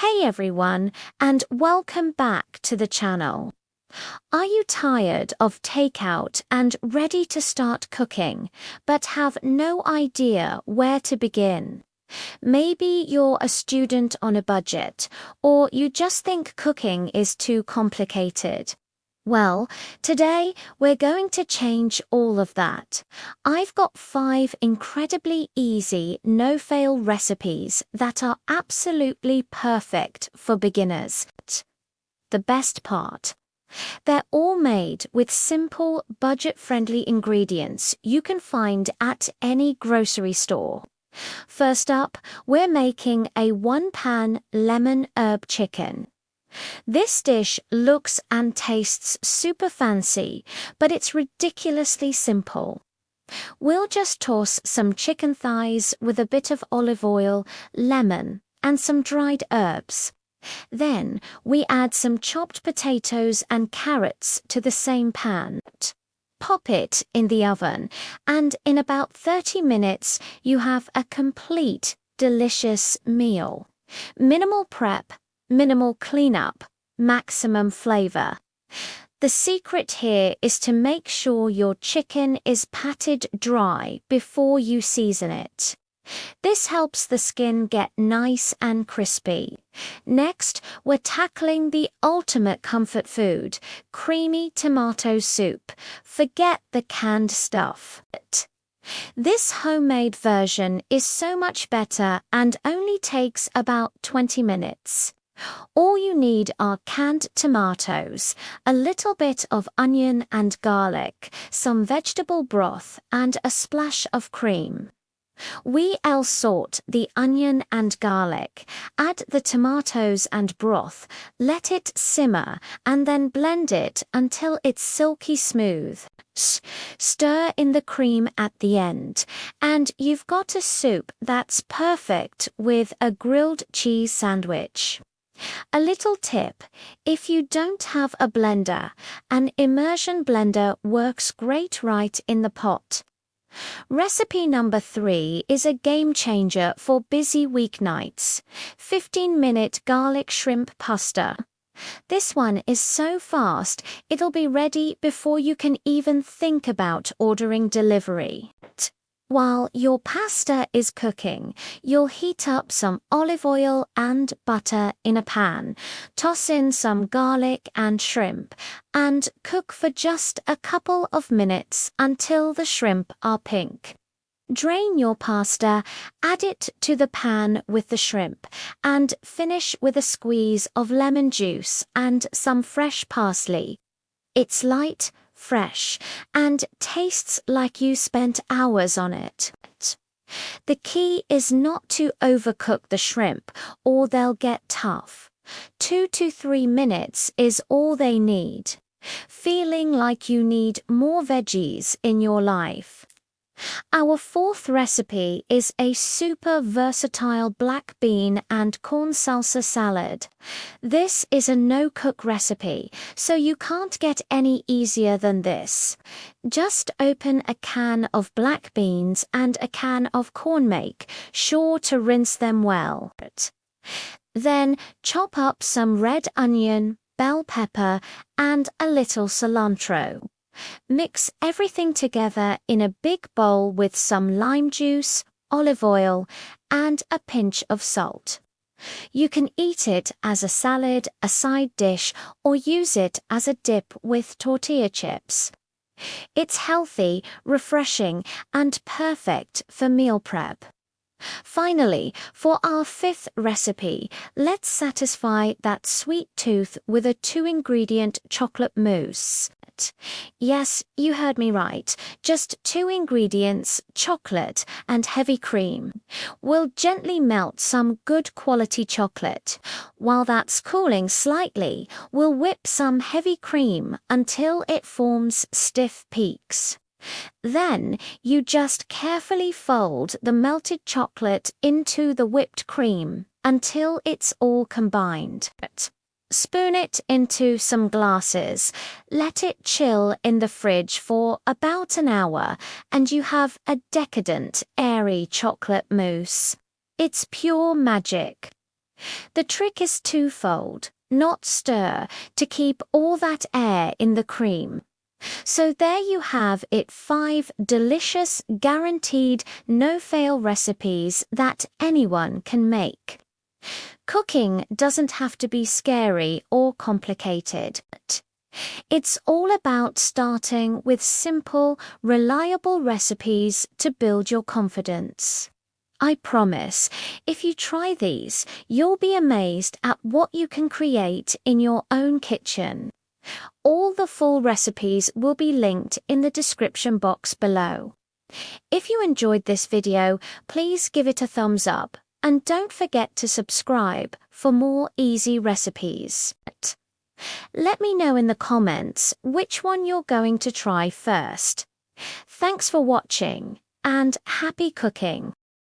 Hey everyone, and welcome back to the channel. Are you tired of takeout and ready to start cooking, but have no idea where to begin? Maybe you're a student on a budget, or you just think cooking is too complicated. Well, today we're going to change all of that. I've got 5 incredibly easy, no-fail recipes that are absolutely perfect for beginners. The best part: they're all made with simple, budget-friendly ingredients you can find at any grocery store. First up, we're making a one-pan lemon herb chicken. This dish looks and tastes super fancy, but it's ridiculously simple. We'll just toss some chicken thighs with a bit of olive oil, lemon, and some dried herbs. Then we add some chopped potatoes and carrots to the same pan. Pop it in the oven, and in about 30 minutes you have a complete, delicious meal. Minimal prep, minimal cleanup, maximum flavor. The secret here is to make sure your chicken is patted dry before you season it. This helps the skin get nice and crispy. Next, we're tackling the ultimate comfort food, creamy tomato soup. Forget the canned stuff. This homemade version is so much better and only takes about 20 minutes. All you need are canned tomatoes, a little bit of onion and garlic, some vegetable broth, and a splash of cream. We'll salt the onion and garlic, add the tomatoes and broth, let it simmer, and then blend it until it's silky smooth. Stir in the cream at the end, and you've got a soup that's perfect with a grilled cheese sandwich. A little tip: if you don't have a blender, an immersion blender works great right in the pot. Recipe number 3 is a game changer for busy weeknights: 15-minute garlic shrimp pasta. This one is so fast, it'll be ready before you can even think about ordering delivery. While your pasta is cooking, you'll heat up some olive oil and butter in a pan, toss in some garlic and shrimp, and cook for just a couple of minutes until the shrimp are pink. Drain your pasta, add it to the pan with the shrimp, and finish with a squeeze of lemon juice and some fresh parsley. It's light, fresh, and tastes like you spent hours on it. The key is not to overcook the shrimp, or they'll get tough. 2 to 3 minutes is all they need. Feeling like you need more veggies in your life? Our 4th recipe is a super versatile black bean and corn salsa salad. This is a no-cook recipe, so you can't get any easier than this. Just open a can of black beans and a can of corn, make sure to rinse them well. Then chop up some red onion, bell pepper, and a little cilantro. Mix everything together in a big bowl with some lime juice, olive oil, and a pinch of salt. You can eat it as a salad, a side dish, or use it as a dip with tortilla chips. It's healthy, refreshing, and perfect for meal prep. Finally, for our 5th recipe, let's satisfy that sweet tooth with a 2-ingredient chocolate mousse. Yes, you heard me right. Just 2 ingredients, chocolate and heavy cream. We'll gently melt some good quality chocolate. While that's cooling slightly, we'll whip some heavy cream until it forms stiff peaks. Then you just carefully fold the melted chocolate into the whipped cream until it's all combined. Spoon it into some glasses, let it chill in the fridge for about an hour, and you have a decadent, airy chocolate mousse. It's pure magic. The trick is twofold: not stir, to keep all that air in the cream. So there you have it, 5 delicious, guaranteed, no-fail recipes that anyone can make. Cooking doesn't have to be scary or complicated. It's all about starting with simple, reliable recipes to build your confidence. I promise, if you try these, you'll be amazed at what you can create in your own kitchen. All the full recipes will be linked in the description box below. If you enjoyed this video, please give it a thumbs up and don't forget to subscribe for more easy recipes. Let me know in the comments which one you're going to try first. Thanks for watching and happy cooking!